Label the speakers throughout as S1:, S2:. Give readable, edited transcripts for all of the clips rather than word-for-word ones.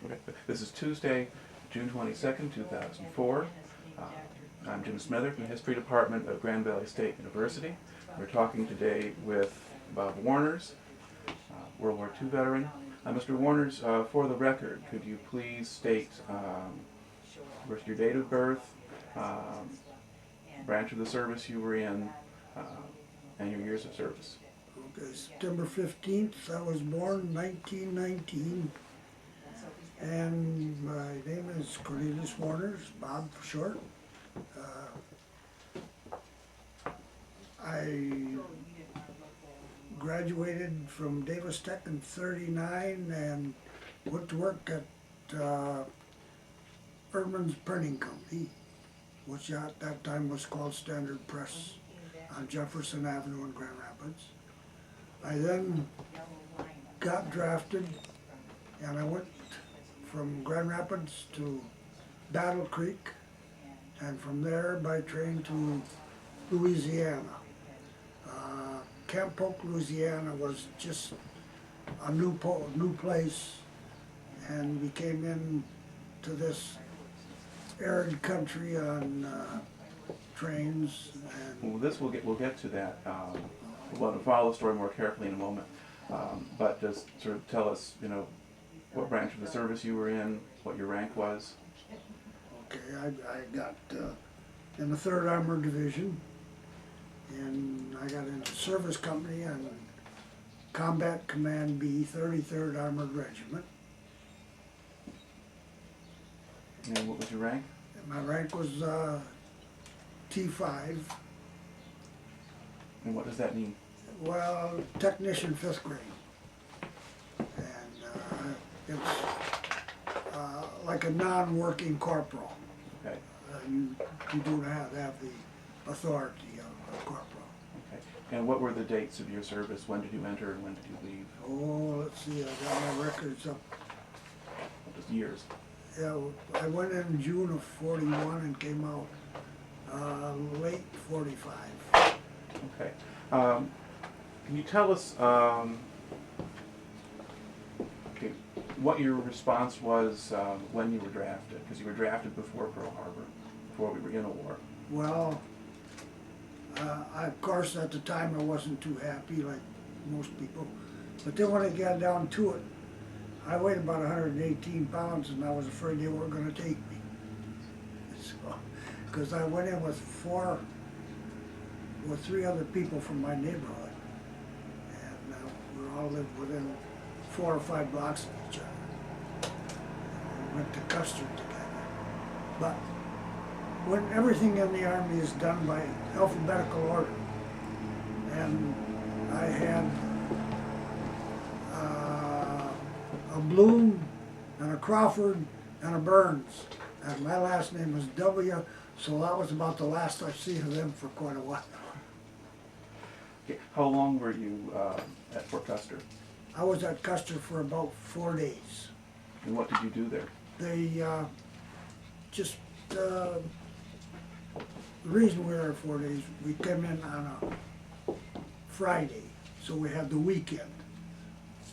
S1: Okay. This is Tuesday, June 22nd, 2004. I'm Jim Smither from the History Department of Grand Valley State University. We're talking today with Bob Warners, World War II veteran. Mr. Warners, for the record, could you please state first your date of birth, branch of the service you were in, and your years of service?
S2: Okay, September 15th, I was born 1919, and my name is Cornelius Warners, Bob for short. I graduated from Davis Tech in '39 and went to work at Erdman's Printing Company, which at that time was called Standard Press on Jefferson Avenue in Grand Rapids. I then got drafted and I went from Grand Rapids to Battle Creek, and from there by train to Louisiana. Camp Polk, Louisiana was just a new place, and we came in to this arid country on trains. And
S1: Well, we'll get to that. We'll follow the story more carefully in a moment. But just sort of tell us, what branch of the service you were in, what your rank was.
S2: Okay, I got in the 3rd Armored Division, and I got in the service company and Combat Command B, 33rd Armored Regiment.
S1: And what was your rank?
S2: And my rank was T5.
S1: And what does that mean?
S2: Well, technician 5th grade. And it's like a non-working corporal.
S1: Okay.
S2: You don't have the authority of a corporal.
S1: Okay. And what were the dates of your service? When did you enter and when did you leave?
S2: Oh, let's see, I got my records up.
S1: Just years.
S2: Yeah, I went in June of '41 and came out late '45.
S1: Okay. Can you tell us what your response was when you were drafted? Because you were drafted before Pearl Harbor, before we were in a war.
S2: Well, of course at the time I wasn't too happy like most people, but then when I got down to it, I weighed about 118 pounds and I was afraid they weren't going to take me. Because I went in with 3 other people from my neighborhood, and we all lived within 4 or 5 blocks of each other. We went to Custer together. But when everything in the Army is done by alphabetical order, and I had a Bloom and a Crawford and a Burns, and my last name was W, so that was about the last I've seen of them for quite a while.
S1: Okay. How long were you at Fort Custer?
S2: I was at Custer for about 4 days.
S1: And what did you do there?
S2: They the reason we were there 4 days, we came in on a Friday, so we had the weekend.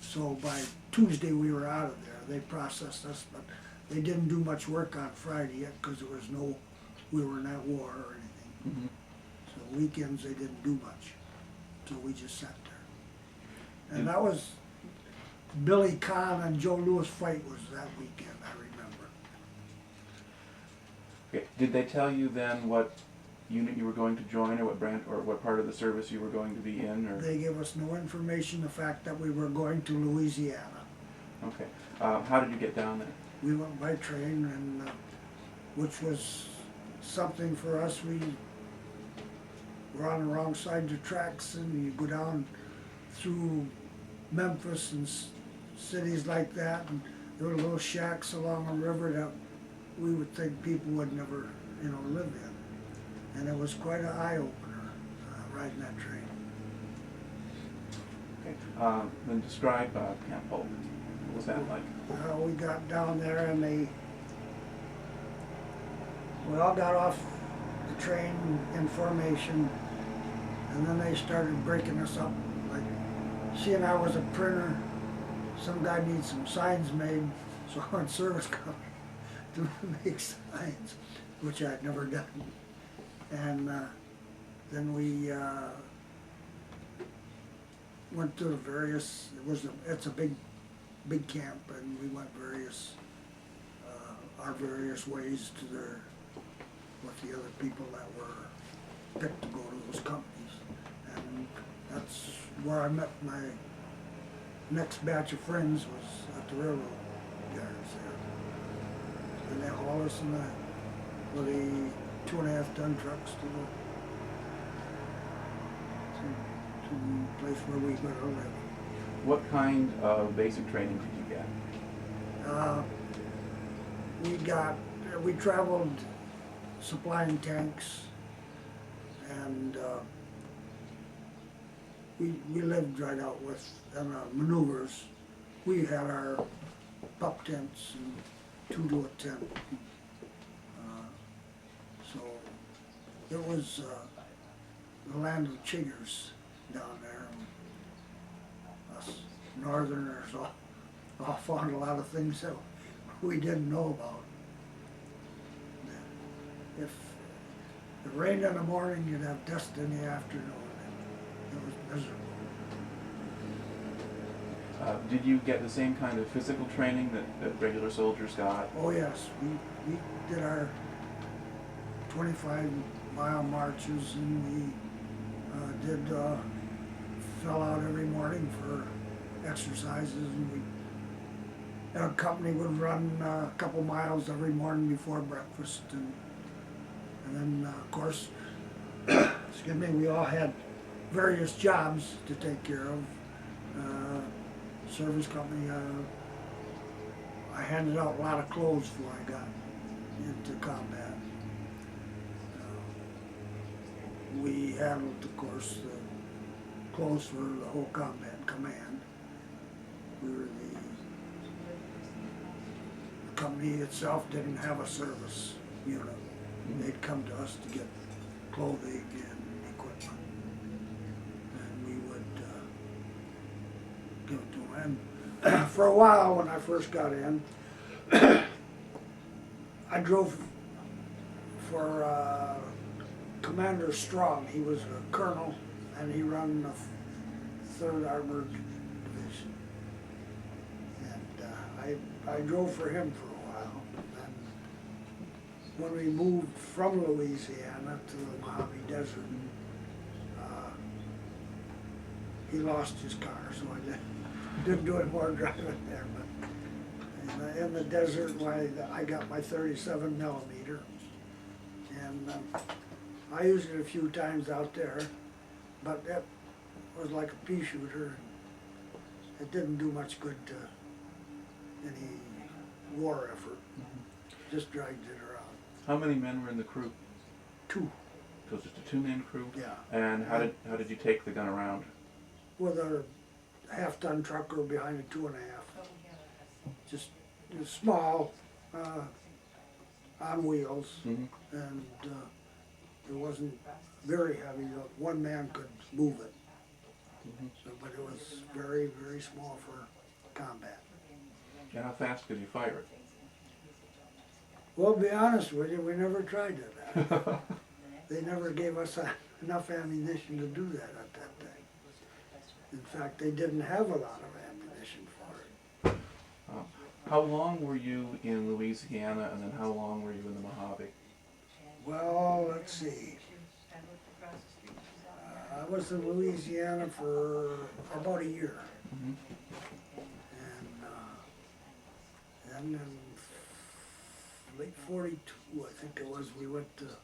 S2: So by Tuesday we were out of there. They processed us, but they didn't do much work on Friday yet because there was we were in that war or anything.
S1: Mm-hmm.
S2: So weekends they didn't do much. So we just sat there. And that was Billy Kahn and Joe Louis fight was that weekend, I remember.
S1: Okay. Did they tell you then what unit you were going to join, or what branch, or what part of the service you were going to be in? Or
S2: They gave us no information, the fact that we were going to Louisiana.
S1: okay. How did you get down there?
S2: We went by train, and which was something for us. We were on the wrong side of the tracks, and you go down through Memphis and cities like that, and there were little shacks along a river that we would think people would never, live in. And it was quite an eye-opener riding that train.
S1: Okay. Then describe Camp Polk. What was that like?
S2: We got down there and we all got off the train in formation, and then they started breaking us up. Like, seeing I was a printer, some guy needs some signs made, So I went service company to make signs, which I'd never done. And then we went to the various, it's a big camp, and we went our various ways to with the other people that were picked to go to those companies. And that's where I met my next batch of friends, was at the railroad yards there. And they hauled us in with the 2.5-ton trucks to the place where we were to live.
S1: What kind of basic training did you get?
S2: We traveled supplying tanks, and we lived right out in maneuvers. We had our pup tents and 2 to a tent. So it was the land of chiggers down there. Us northerners all found a lot of things that we didn't know about. If it rained in the morning, you'd have dust in the afternoon. It was miserable.
S1: Did you get the same kind of physical training that regular soldiers got?
S2: Oh yes, we did our 25-mile marches, and we fell out every morning for exercises, and our company would run a couple miles every morning before breakfast, and then of course, excuse me, we all had various jobs to take care of. Service company, I handed out a lot of clothes before I got into combat. We handled, of course, the clothes for the whole combat command. We were the company itself didn't have a service unit. They'd come to us to get clothing and equipment, and we would give it to them. And for a while, when I first got in, I drove for Commander Strong. He was a colonel, and he ran the 3rd Armored Division. And I drove for him for a while. And when we moved from Louisiana to the Mojave Desert, he lost his car, so I didn't do any more driving there. But in the desert, I got my 37 millimeter, and I used it a few times out there, but it was like a pea shooter. It didn't do much good to any war effort. Just dragged it around.
S1: How many men were in the crew?
S2: 2.
S1: So it was just a 2-man crew?
S2: Yeah.
S1: And how did you take the gun around?
S2: With a 1/2-ton trucker behind a 2.5. Just small, on wheels, and it wasn't very heavy. One man could move it, so, but it was very, very small for combat.
S1: And how fast could you fire it?
S2: Well, to be honest with you, we never tried that. They never gave us enough ammunition to do that at that time. In fact, they didn't have a lot of ammunition for it.
S1: How long were you in Louisiana, and then how long were you in the Mojave?
S2: Well, let's see. I was in Louisiana for about a year. And then in late 42, I think it was, we went to the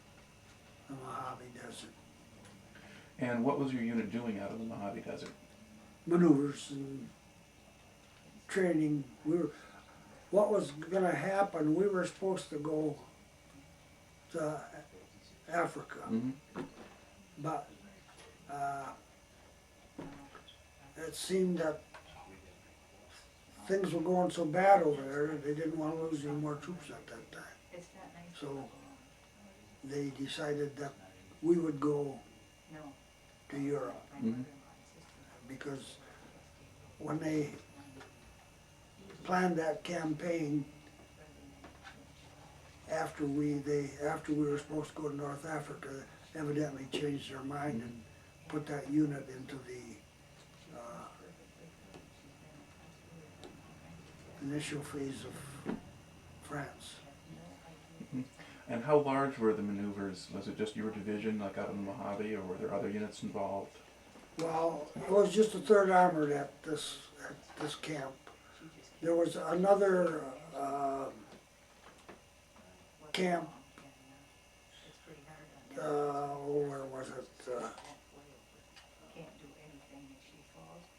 S2: Mojave Desert.
S1: And what was your unit doing out in the Mojave Desert?
S2: Maneuvers and training. What was going to happen, we were supposed to go to Africa, but it seemed that things were going so bad over there, they didn't want to lose any more troops at that time. So they decided that we would go to Europe, because when planned that campaign after we were supposed to go to North Africa, evidently changed their mind and put that unit into the initial phase of France.
S1: Mhm. And how large were the maneuvers? Was it just your division, like out in the Mojave, or were there other units involved?
S2: Well, it was just the 3rd Armored at this camp. There was another camp, where was it?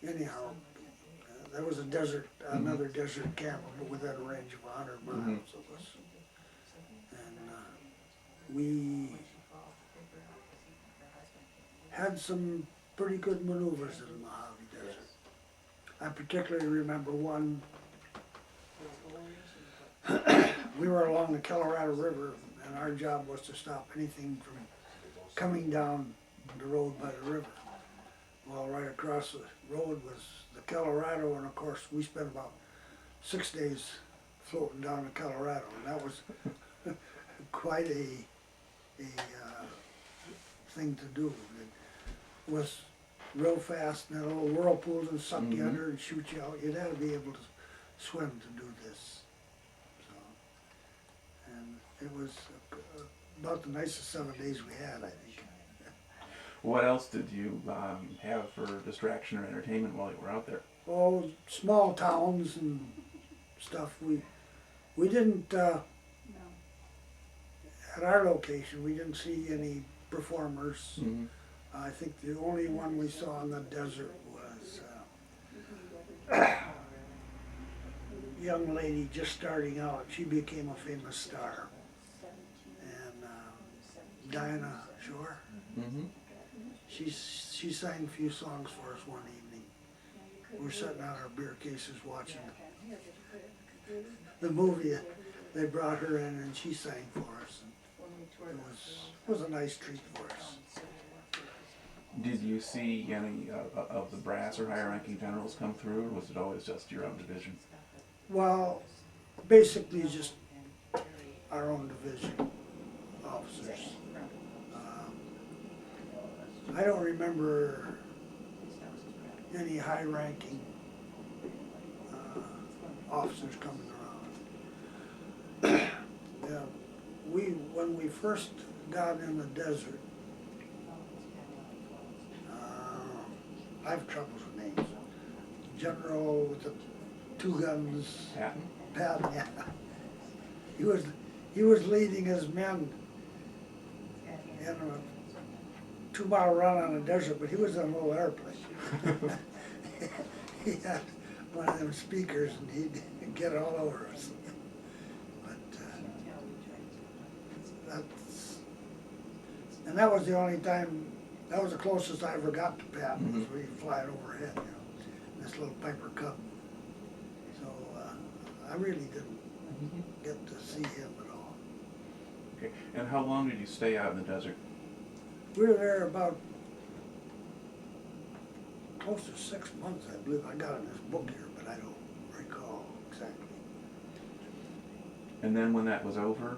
S2: Anyhow, there was a desert, another desert camp within a range of 100 miles of us. And we had some pretty good maneuvers in the Mojave Desert. I particularly remember one. We were along the Colorado River, and our job was to stop anything from coming down the road by the river. Well, right across the road was the Colorado, and of course we spent about 6 days floating down the Colorado, and that was quite a thing to do. It was real fast, and little whirlpools and suck you under and shoot you out. You'd have to be able to swim to do this. So, and it was about the nicest 7 days we had, I think.
S1: What else did you have for distraction or entertainment while you were out there?
S2: Oh, small towns and stuff. We didn't, at our location, we didn't see any performers. I think the only one we saw in the desert was a young lady just starting out. She became a famous star. And Diana Shore. She sang a few songs for us one evening. We were sitting on our beer cases watching the movie. They brought her in and she sang for us. It was a nice treat for us.
S1: Did you see any of the brass or higher ranking generals come through, or was it always just your own division?
S2: Well, basically just our own division officers. I don't remember any high-ranking officers coming around. Yeah, when we first got in the desert, I have troubles with names. General with the 2 guns. Patton, yeah. He was leading his men in a 2-mile run on the desert, but he was in a little airplane. He had one of them speakers, and he'd get all over us. But that was the only time. That was the closest I ever got to Patton, was we flying overhead, you know, this little Piper Cub. So I really didn't get to see him at all.
S1: Okay, and how long did you stay out in the desert?
S2: We were there about close to 6 months, I believe. I got in this book here, but I don't recall exactly.
S1: And then when that was over,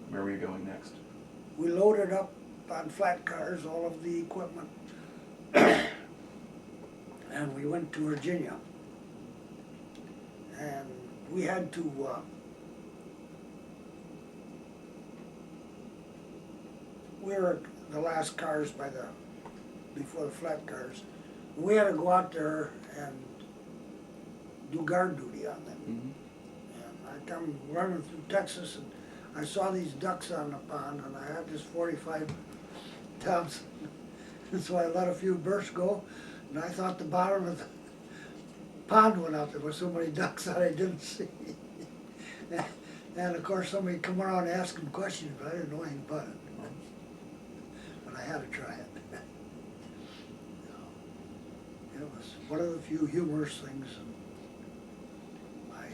S1: where were you going next?
S2: We loaded up on flat cars all of the equipment, and we went to Virginia. And we had to we were the last cars before the flat cars. We had to go out there and do guard duty on them. And I come running through Texas, and I saw these ducks on the pond, and I had this 45 Thompson. And so I let a few bursts go, and I thought the bottom of the pond went out. There were so many ducks that I didn't see. And of course somebody come around and asked them questions, but I didn't know anything about it. But I had to try it. It was one of the few humorous things in my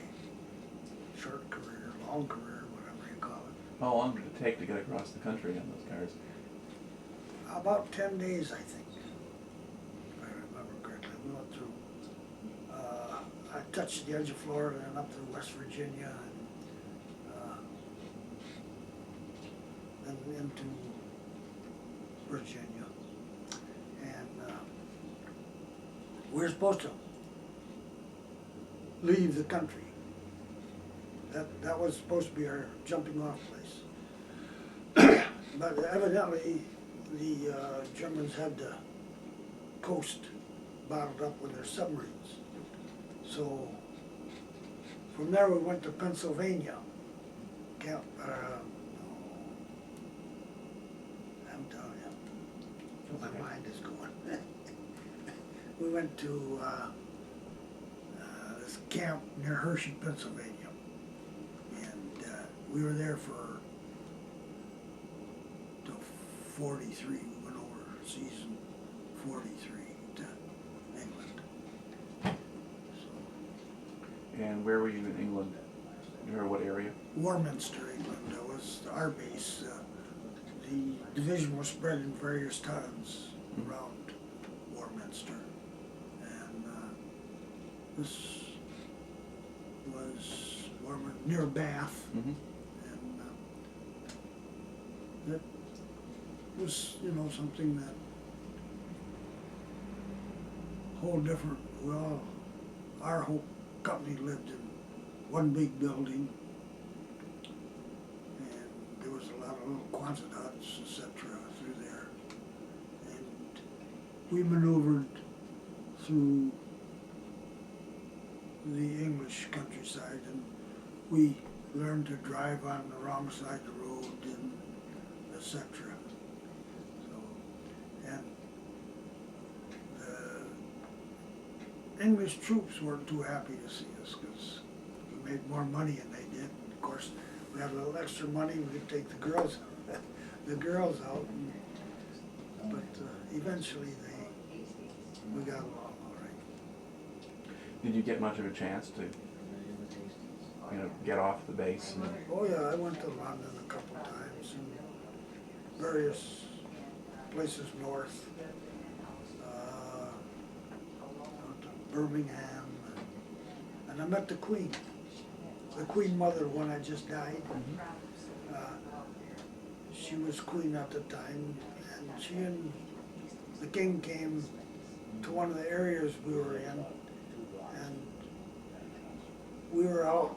S2: short career, long career, whatever you call it.
S1: How long did it take to get across the country on those cars?
S2: About 10 days, I think, if I remember correctly. We went through, touched the edge of Florida and up to West Virginia and into Virginia. And we were supposed to leave the country. That was supposed to be our jumping off place. But evidently the Germans had the coast bottled up with their submarines. So from there we went to Pennsylvania. I'm telling you, my mind is going. We went to this camp near Hershey, Pennsylvania. And we were there for till 43. We went over season 43 to England. So,
S1: And where were you in England? Or what area?
S2: Warminster, England. That was our base. The division was spread in various towns around Warminster. And this was near Bath.
S1: Mm-hmm.
S2: And that was, you know, something that whole different. Well, our whole company lived in one big building, and there was a lot of little Quonset huts, etc. through there. And we maneuvered through the English countryside, and we learned to drive on the wrong side of the road, and etc. So, and the English troops weren't too happy to see us because we made more money than they did. And of course, we had a little extra money. We could take the girls out. But eventually, we got along all right.
S1: Did you get much of a chance to, get off the base? And...
S2: Oh yeah, I went to London a couple of times and various places north. Went to Birmingham, and I met the Queen. The Queen Mother, when I just died. She was queen at the time, and she and the king came to one of the areas we were in, and we were out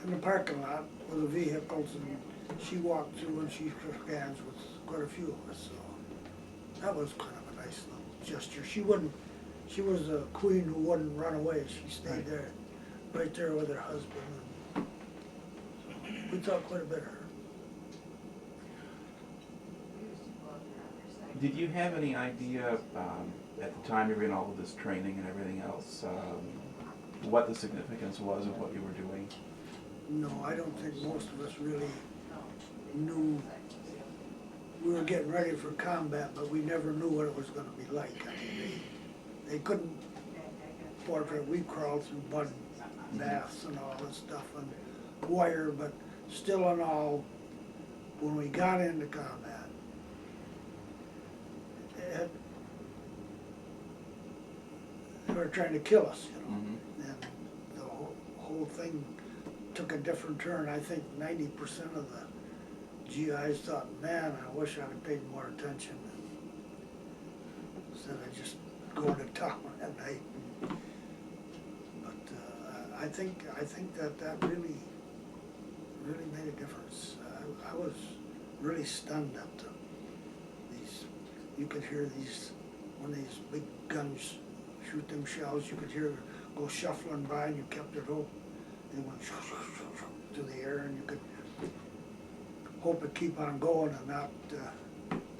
S2: in the parking lot with the vehicles, and she walked through and she shook hands with quite a few of us. So that was kind of a nice little gesture. She was a queen who wouldn't run away. She stayed there, right there with her husband. And so we thought quite a bit of her.
S1: Did you have any idea at the time you were in all of this training and everything else, what the significance was of what you were doing?
S2: No, I don't think most of us really knew. We were getting ready for combat, but we never knew what it was going to be like. I mean, they couldn't portrait. We crawled through mud baths and all this stuff and wire, but still in all, when we got into combat, they were trying to kill us, and the whole thing took a different turn. I think 90% of the GIs thought, man, I wish I'd have paid more attention instead of just going to town at night. But I think that really made a difference. I was really stunned up to these. You could hear when these big guns shoot them shells, you could hear it go shuffling by, and you kept it hope. They went to the air, and you could hope it keep on going and not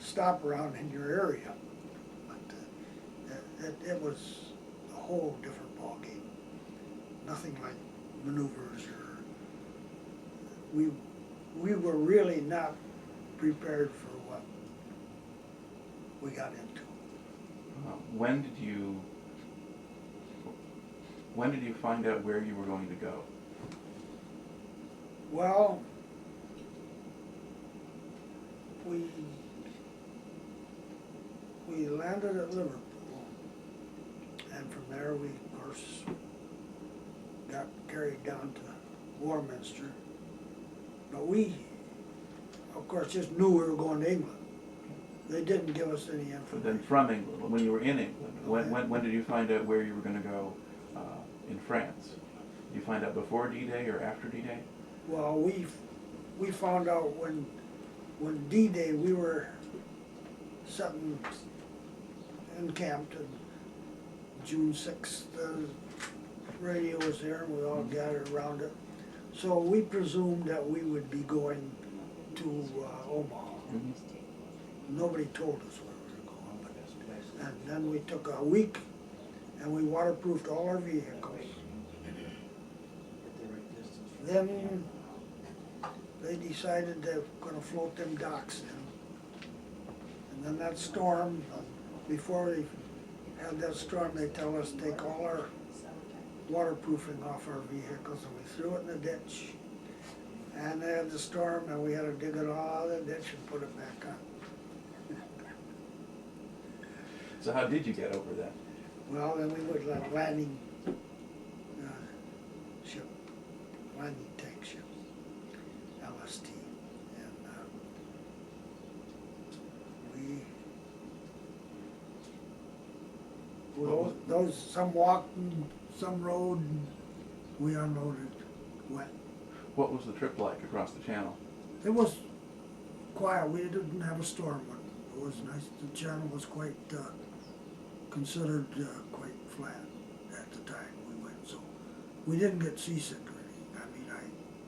S2: stop around in your area. But it was a whole different ball game. Nothing like maneuvers we were really not prepared for what we got into.
S1: When did you find out where you were going to go?
S2: Well, we landed at Liverpool, and from there we, of course, got carried down to Warminster. But we, of course, just knew we were going to England. They didn't give us any information.
S1: But then from England, when you were in England, when did you find out where you were going to go in France? Did you find out before D-Day or after D-Day?
S2: Well, we found out when D-Day we were sitting encamped, and June 6th, the radio was there, and we all gathered around it. So we presumed that we would be going to Omaha. Nobody told us where we were going. And then we took a week and we waterproofed all our vehicles. Then they decided they were gonna float them docks in. And then that storm, before they had that storm, they tell us to take all our waterproofing off our vehicles, and we threw it in the ditch. And they had the storm, and we had to dig it all out of the ditch and put it back on.
S1: So how did you get over that?
S2: Well, then we would like landing ship, landing tank ship, LST, and those some walked and some rode, and we unloaded wet.
S1: What was the trip like across the channel?
S2: It was quiet. We didn't have a storm. It was nice. The channel was quite considered quite flat at the time we went, so we didn't get seasick or anything. I mean,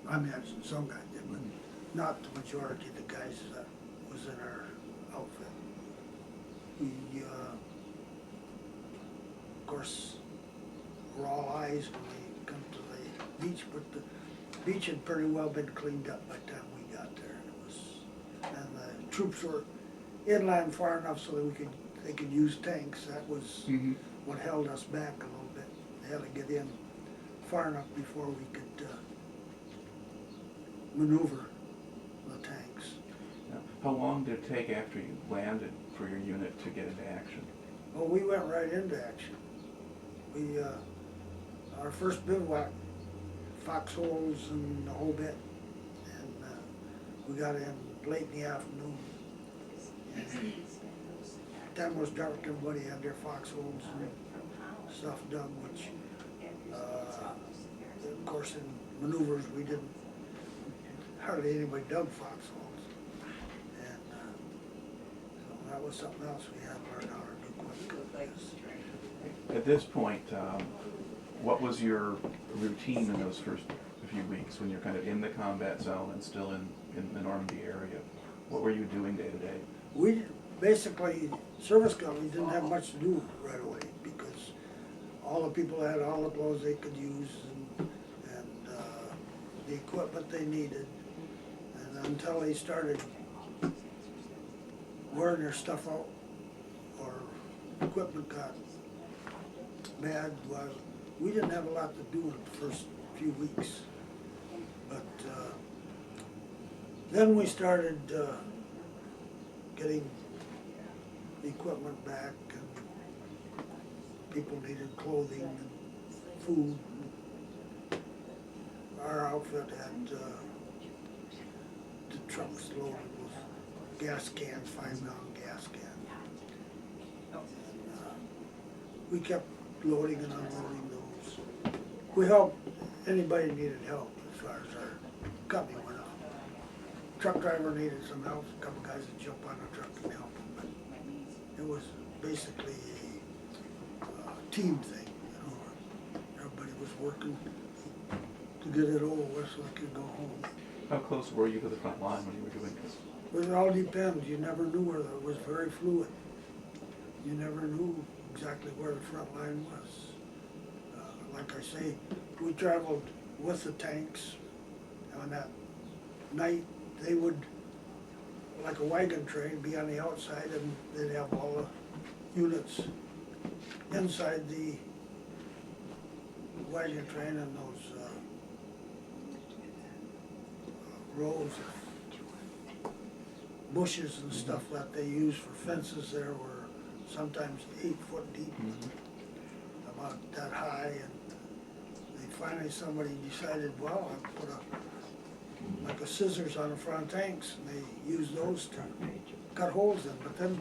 S2: I imagine some guys did, but not the majority of the guys that was in our outfit. We, of course, were all eyes when we come to the beach, but the beach had pretty well been cleaned up by the time we got there. And the troops were inland far enough so that they could use tanks. That was what held us back a little bit. They had to get in far enough before we could maneuver the tanks.
S1: Now, how long did it take after you landed for your unit to get into action?
S2: Well, we went right into action. We, our first bivouac, foxholes and the whole bit, and we got in late in the afternoon. And time was dark, everybody had their foxholes and stuff dug, which, of course, in maneuvers we didn't, hardly anybody dug foxholes. And so that was something else we had to learn how to do quick.
S1: At this point, what was your routine in those first few weeks when you're kind of in the combat zone and still in the Normandy area? What were you doing day to day?
S2: We basically, service company didn't have much to do right away because all the people had all the clothes they could use and the equipment they needed. And until they started wearing their stuff out or equipment got bad, well, we didn't have a lot to do in the first few weeks. But then we started getting the equipment back, and people needed clothing and food. Our outfit had the trucks loaded with gas cans, 5-gallon gas cans. We kept loading and unloading those. We helped anybody who needed help as far as our company went on. Truck driver needed some help, a couple guys would jump on the truck and help him, but it was basically a team thing, you know. Everybody was working to get it over with so we could go home.
S1: How close were you to the front line when you were doing this?
S2: But it all depends. You never knew where it was very fluid. You never knew exactly where the front line was. Like I say, we traveled with the tanks. On that night, they would, like a wagon train, be on the outside, and they'd have all the units inside the wagon train, and those rows of bushes and stuff that they use for fences there were sometimes 8 foot deep, about that high, and finally somebody decided, well, I'll put like a scissors on the front tanks, and they used those to cut holes in. But then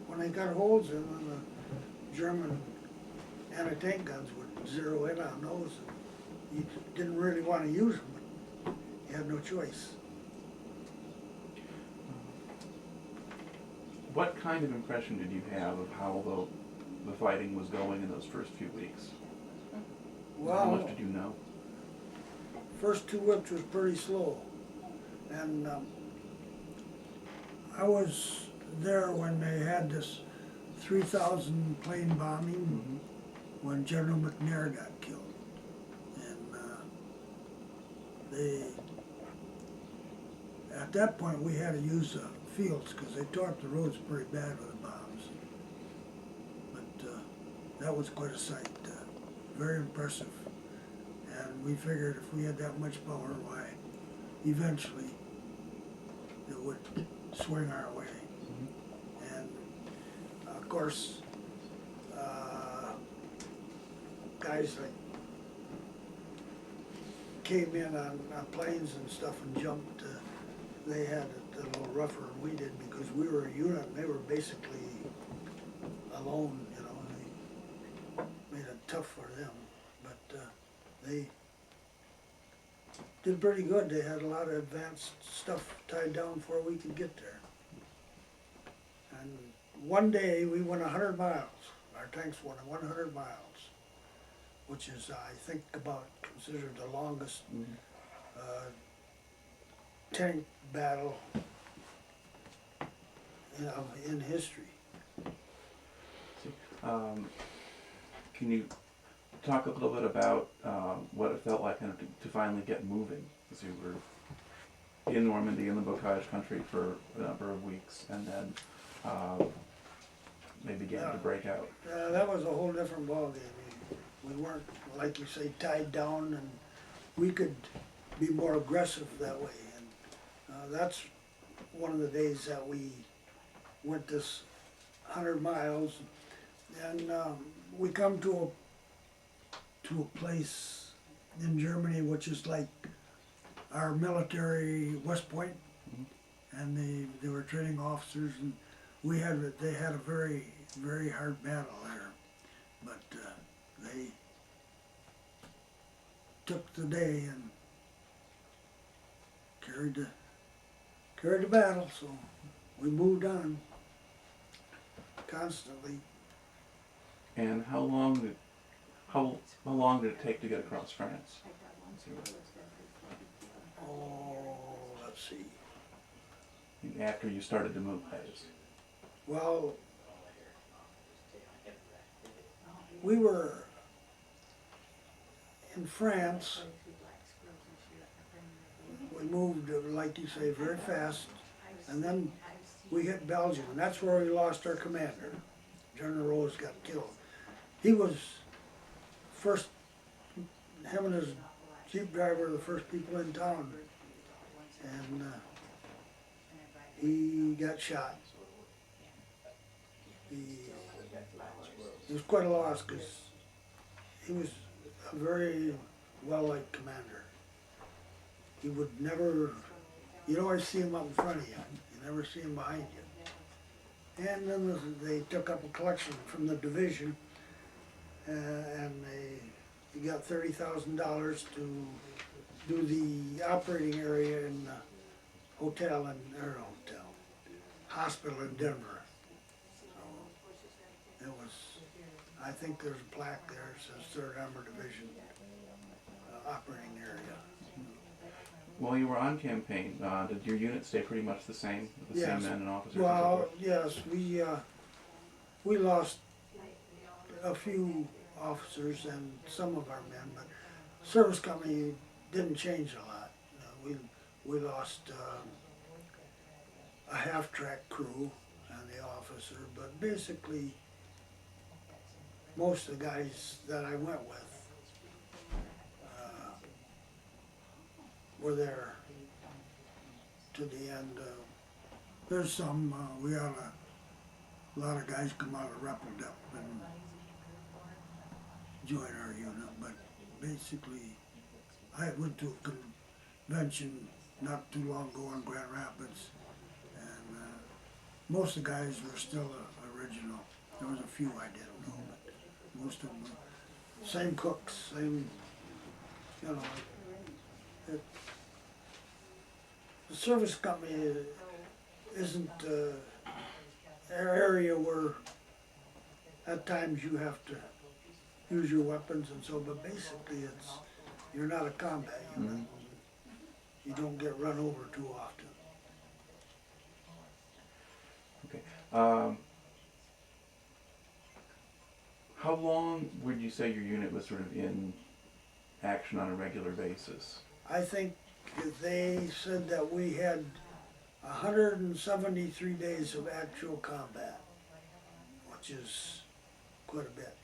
S2: when they cut holes in, then the German anti-tank guns would zero in on those. And you didn't really want to use them, but you had no choice.
S1: What kind of impression did you have of how the fighting was going in those first few weeks? How much
S2: Well,
S1: did you know?
S2: first 2 weeks was pretty slow, and I was there when they had this 3,000 plane bombing when General McNair got killed, and at that point we had to use the fields because they tore up the roads pretty bad with the bombs. But that was quite a sight, very impressive. And we figured if we had that much power, why, eventually it would swing our way. And of course, guys like came in on planes and stuff and jumped. They had it a little rougher than we did because we were a unit and they were basically alone, you know, and they made it tough for them. But they did pretty good. They had a lot of advanced stuff tied down before we could get there. And one day we went 100 miles. Our tanks went 100 miles, which is, I think, about considered the longest tank battle in history.
S1: Can you talk a little bit about what it felt like kind of to finally get moving, as you were in Normandy in the Bocage country for a number of weeks, and then they began to break out?
S2: That was a whole different ballgame. We weren't, like you say, tied down, and we could be more aggressive that way. And that's one of the days that we went this 100 miles, and we come to a place in Germany which is like our military West Point, and they were training officers, and they had a very, very hard battle there, but they took the day and carried the battle, so we moved on constantly.
S1: And how long did it take to get across France?
S2: Oh, let's see.
S1: After you started to move, that is.
S2: Well, we were in France. We moved, like you say, very fast, and then we hit Belgium, and that's where we lost our commander. General Rose got killed. He was first, him and his jeep driver were the first people in town, and he got shot. It was quite a loss because he was a very well-liked commander. He would never, you'd always see him up in front of you, you never see him behind you. And then they took up a collection from the division, and he got $30,000 to do the operating area in the hospital in Denver. So it was, I think there's a plaque there that says 3rd Armored Division operating area.
S1: While you were on campaign, did your unit stay pretty much the same, with the
S2: Yes.
S1: same men and officers?
S2: Well, yes, we lost a few officers and some of our men, but service company didn't change a lot. We lost a half-track crew and the officer, but basically most of the guys that I went with were there to the end. There's some, we had a lot of guys come out of Repeldup and join our unit, but basically, I went to a convention not too long ago in Grand Rapids, and most of the guys were still original. There was a few I didn't know, but most of them were same cooks, same, you know. It, the service company isn't an area where at times you have to use your weapons and so, but basically you're not a combat unit.
S1: Mhm.
S2: You don't get run over too often.
S1: Okay. How long would you say your unit was sort of in action on a regular basis?
S2: I think they said that we had 173 days of actual combat, which is quite a bit.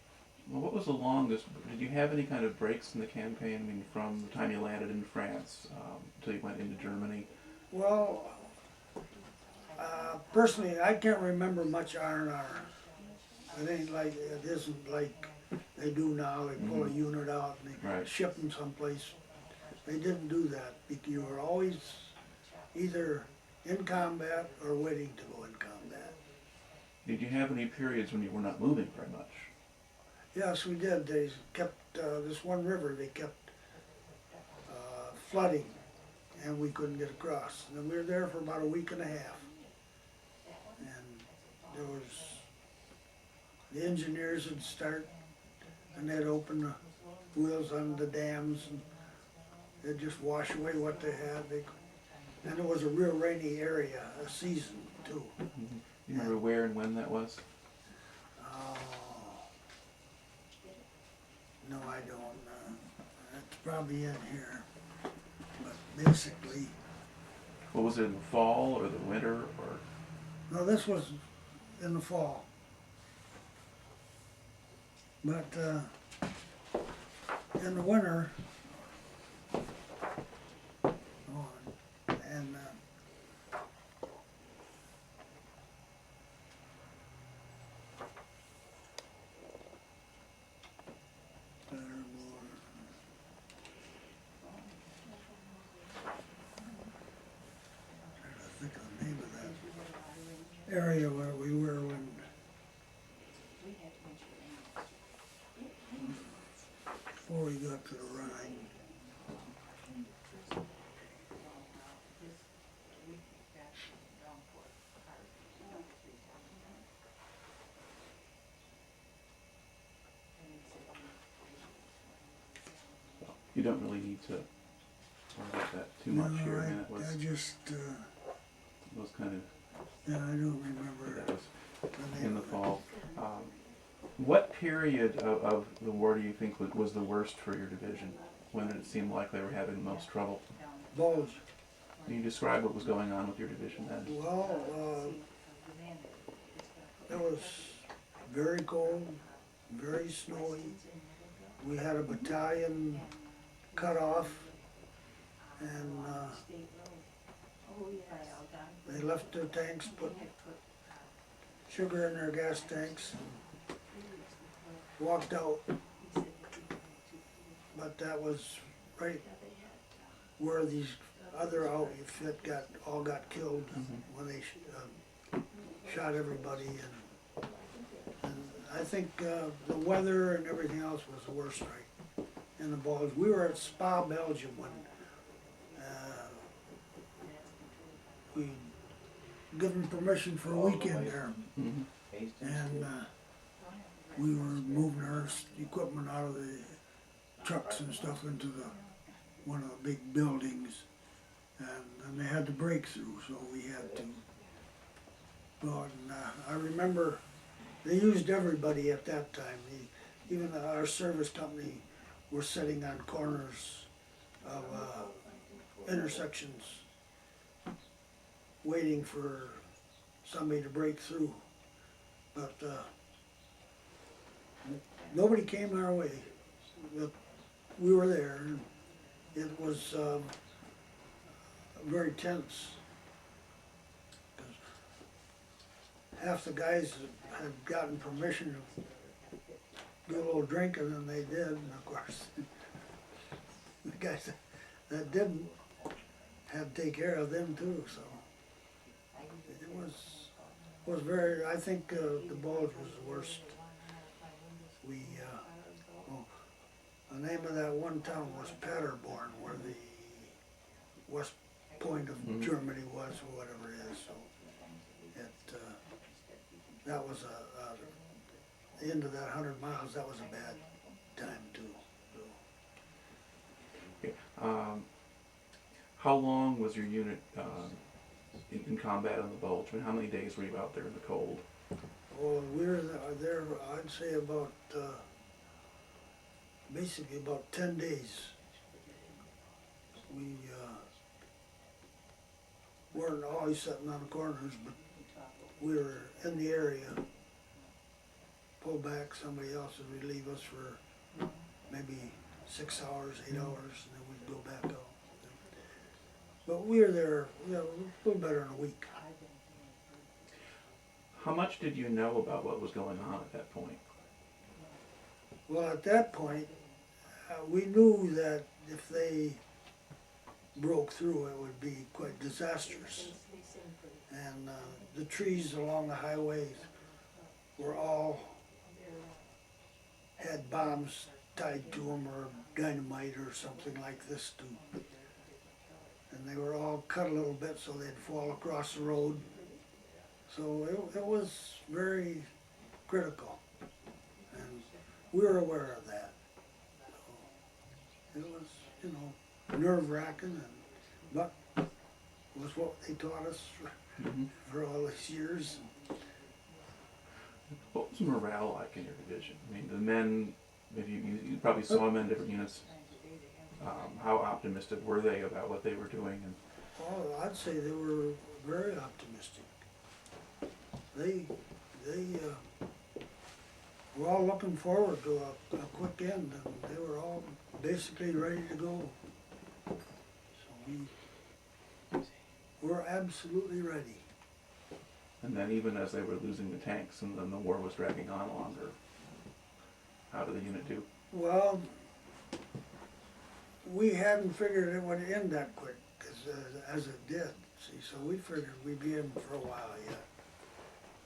S1: Well, what was the longest? Did you have any kind of breaks in the campaign? I mean, from the time you landed in France until you went into Germany?
S2: Well, personally, I can't remember much R&R. It ain't like, it isn't like they do now. They pull a unit out and they
S1: Right.
S2: ship them someplace. They didn't do that. You were always either in combat or waiting to go in combat.
S1: Did you have any periods when you were not moving very much?
S2: Yes, we did. They kept, this one river, they kept flooding and we couldn't get across. And we were there for about a week and a half. And there was, the engineers would start and they'd open the wheels on the dams and they'd just wash away what they had. And it was a real rainy area, a season too.
S1: Mm-hmm. You remember where and when that was?
S2: Oh, no, I don't. It's probably in here. But basically,
S1: What was it, in the fall or the winter or?
S2: no, this was in the fall. But in the winter, and trying to think of the name of that area where we were when before we got to the Rhine.
S1: You don't really need to worry about that too much here. I mean, it was,
S2: I just,
S1: was kind of,
S2: yeah, I don't remember
S1: that was
S2: the name
S1: in the
S2: of it.
S1: fall. What period of the war do you think was the worst for your division? When did it seem like they were having the most trouble?
S2: Bulge.
S1: Can you describe what was going on with your division then?
S2: Well, it was very cold, very snowy. We had a battalion cut off, and they left their tanks, put sugar in their gas tanks, and walked out. But that was right where these other outfit all got killed when they shot everybody. And I think the weather and everything else was the worst right in the Bulge. We were at Spa, Belgium when we given permission for a weekend there, and we were moving our equipment out of the trucks and stuff into one of the big buildings, and then they had the breakthrough, so we had to go out. And I remember they used everybody at that time. Even our service company were sitting on corners of intersections waiting for somebody to break through. But nobody came our way. But we were there, and it was very tense. Half the guys had gotten permission to do a little drinking, and they did, and of course, the guys that didn't had to take care of them too, so. It was very, I think the Bulge was the worst. We, well, the name of that one town was Paderborn, where the west point of Germany was, or whatever it is, so. That was the end of that 100 miles, that was a bad time too. So.
S1: Okay. How long was your unit in combat on the Bulge? I mean, how many days were you out there in the cold?
S2: Well, we were there, I'd say about, basically about 10 days. We weren't always sitting on the corners, but we were in the area. Pull back, somebody else would relieve us for maybe 6 hours, 8 hours, and then we'd go back out. But we were there, a little better than a week.
S1: How much did you know about what was going on at that point?
S2: Well, at that point, we knew that if they broke through, it would be quite disastrous. And the trees along the highways were all had bombs tied to them, or dynamite or something like this too. And they were all cut a little bit so they'd fall across the road. So it was very critical, and we were aware of that. So it was, nerve-wracking, but it was what they taught us for all these years.
S1: What was morale like in your division? I mean, the men, if you probably saw them in different units. How optimistic were they about what they were doing? And
S2: Oh, I'd say they were very optimistic. They were all looking forward to a quick end, and they were all basically ready to go. So we were absolutely ready.
S1: and then even as they were losing the tanks and then the war was dragging on longer, how did the unit do?
S2: Well, we hadn't figured it would end that quick, as it did. See, so we figured we'd be in for a while yet.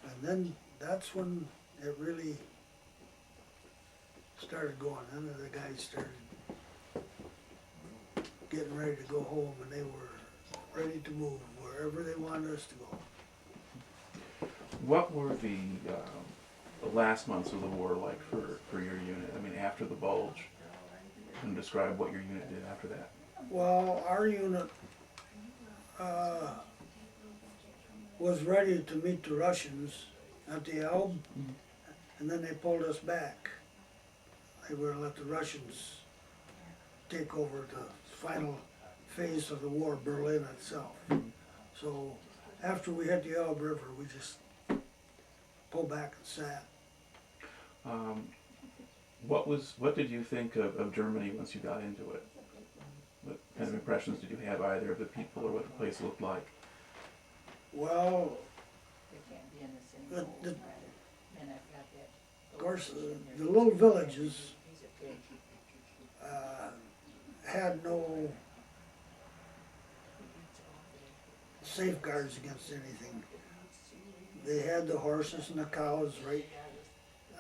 S2: And then that's when it really started going. Then the guys started getting ready to go home, and they were ready to move wherever they wanted us to go.
S1: What were the last months of the war like for your unit? I mean, after the Bulge, and describe what your unit did after that.
S2: Well, our unit was ready to meet the Russians at the Elbe, and then they pulled us back. They were to let the Russians take over the final phase of the war, Berlin itself. So after we hit the Elbe River, we just pulled back and sat.
S1: What did you think of Germany once you got into it? What kind of impressions did you have either of the people or what the place looked like?
S2: Well, of course, the little villages had no safeguards against anything. They had the horses and the cows right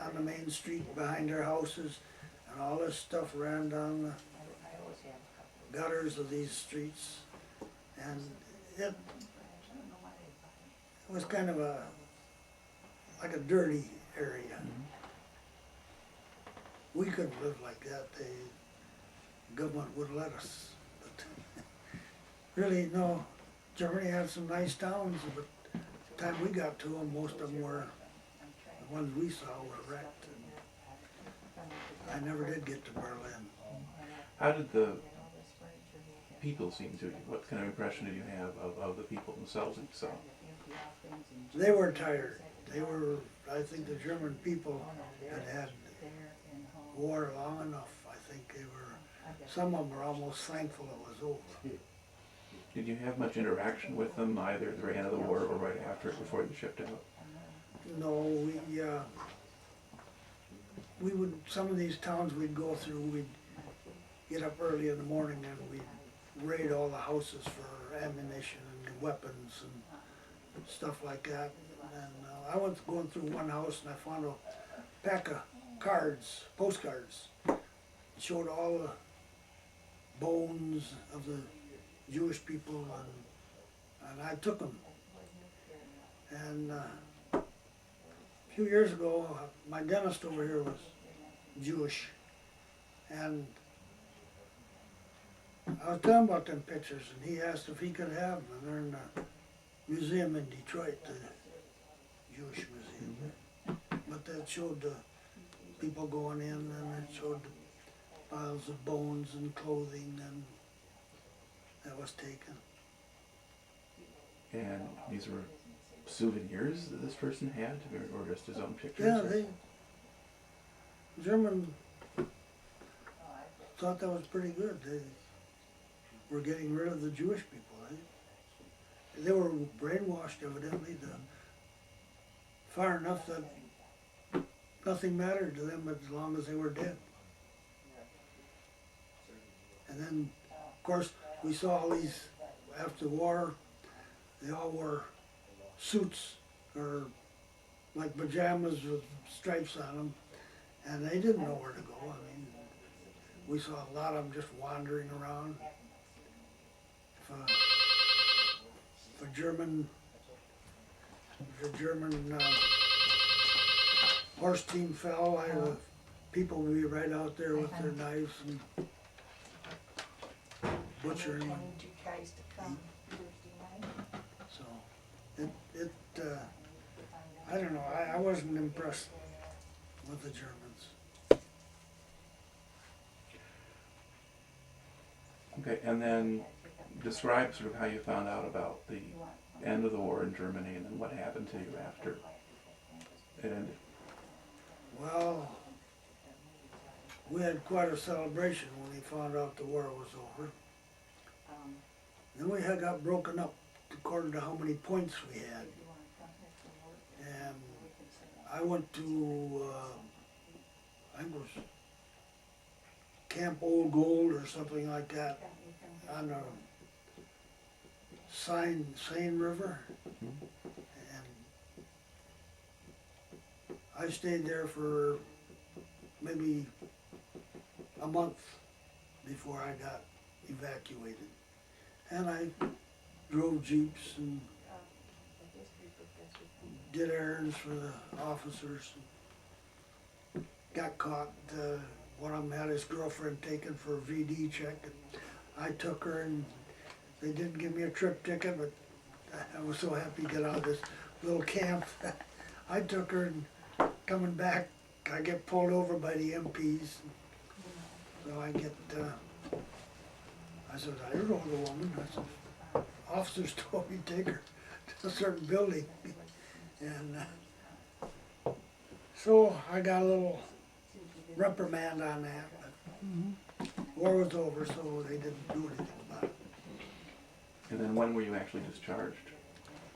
S2: on the main street behind their houses, and all this stuff ran down the gutters of these streets, and it was kind of like a dirty area. We couldn't live like that. The government wouldn't let us. But really, no, Germany had some nice towns, but the time we got to them, most of them were, the ones we saw were wrecked. I never did get to Berlin.
S1: How did the people seem to you? What kind of impression did you have of the people themselves that you saw?
S2: They were tired. They were, I think the German people had war long enough. I think they were, some of them were almost thankful it was over.
S1: Did you have much interaction with them either at the very end of the war or right after it before you shipped out?
S2: No, we would, some of these towns we'd go through, get up early in the morning and we'd raid all the houses for ammunition and weapons and stuff like that. And I was going through one house and I found a pack of cards, postcards. It showed all the bones of the Jewish people, and I took them. And a few years ago, my dentist over here was Jewish, and I was telling him about them pictures, and he asked if he could have them. And they're in the museum in Detroit, the Jewish museum. But that showed the people going in, and it showed the piles of bones and clothing, and that was taken.
S1: And these were souvenirs that this person had, or just his own pictures?
S2: Yeah, German thought that was pretty good. They were getting rid of the Jewish people. They were brainwashed, evidently, far enough that nothing mattered to them as long as they were dead. And then, of course, we saw all these, after the war, they all wore suits or like pajamas with stripes on them, and they didn't know where to go. I mean, we saw a lot of them just wandering around. If a German horse team fell, people would be right out there with their knives and butchering them. So, I don't know, I wasn't impressed with the Germans.
S1: Okay, and then describe sort of how you found out about the end of the war in Germany and then what happened to you after it ended.
S2: Well, we had quite a celebration when we found out the war was over. Then we had got broken up according to how many points we had. And I went to, I think it was Camp Old Gold or something like that on the Seine River. And I stayed there for maybe a month before I got evacuated. And I drove jeeps and did errands for the officers. Got caught. One of them had his girlfriend taken for a VD check. I took her, and they didn't give me a trip ticket, but I was so happy to get out of this little camp. I took her, and coming back, I get pulled over by the MPs. So I said, I don't know the woman. I said, officers told me to take her to a certain building. And so I got a little reprimand on that. But war was over, so they didn't do anything about it.
S1: And then when were you actually discharged?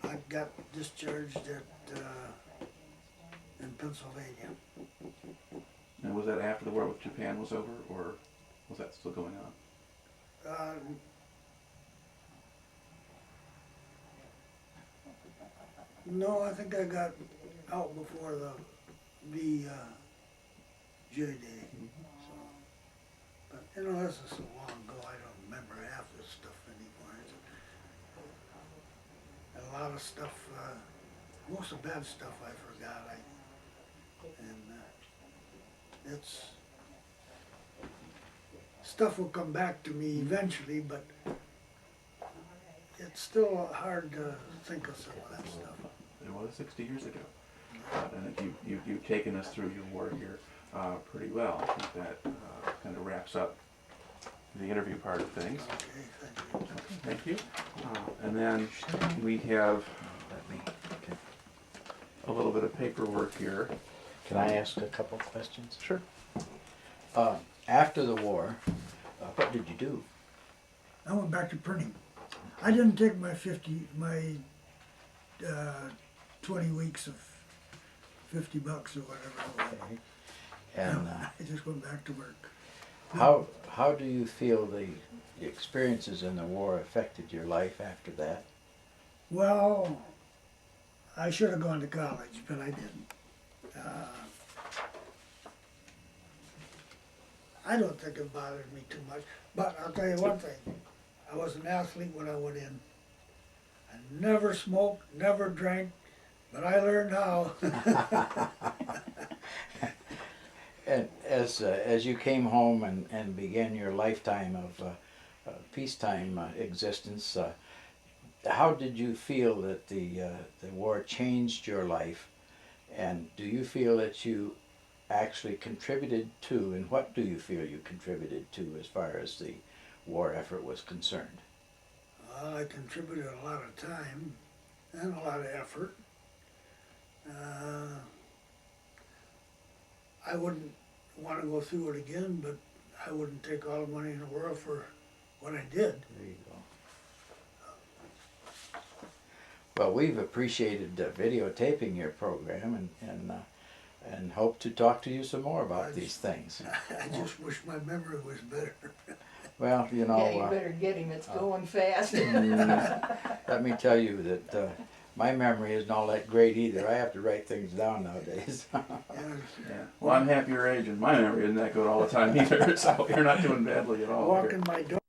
S2: I got discharged in Pennsylvania.
S1: And was that after the war with Japan was over, or was that still going on?
S2: No, I think I got out before the J Day. So, but you know, this is so long ago. I don't remember half this stuff anymore. And a lot of stuff, most of the bad stuff I forgot. It's stuff will come back to me eventually, but it's still hard to think of some of that stuff.
S1: It was 60 years ago. And you've taken us through your war here pretty well. I think that kind of wraps up the interview part of things.
S2: Okay,
S1: Thank you. And then we have a little bit of paperwork here.
S3: Can I ask a couple of questions?
S1: Sure.
S3: After the war, what did you do?
S2: I went back to printing. I didn't take my 20 weeks of $50 or whatever it was.
S3: Okay. And
S2: I just went back to work.
S3: How do you feel the experiences in the war affected your life after that?
S2: Well, I should have gone to college, but I didn't. I don't think it bothered me too much, but I'll tell you one thing. I was an athlete when I went in. I never smoked, never drank, but I learned how.
S3: And as you came home and began your lifetime of peacetime existence, how did you feel that the war changed your life? And do you feel that you actually contributed to, and what do you feel you contributed to as far as the war effort was concerned?
S2: Well, I contributed a lot of time and a lot of effort. I wouldn't want to go through it again, but I wouldn't take all the money in the world for what I did.
S3: There you go. Well, we've appreciated videotaping your program and hope to talk to you some more about these things.
S2: I just wish my memory was better.
S3: Well, you know,
S4: Yeah, you better get him, it's going fast.
S3: let me tell you that my memory isn't all that great either. I have to write things down nowadays.
S2: Yeah.
S1: Yeah. Well, I'm half your age, and my memory isn't that good all the time either, so you're not doing badly at all.
S2: Walking
S1: here.
S2: my dog.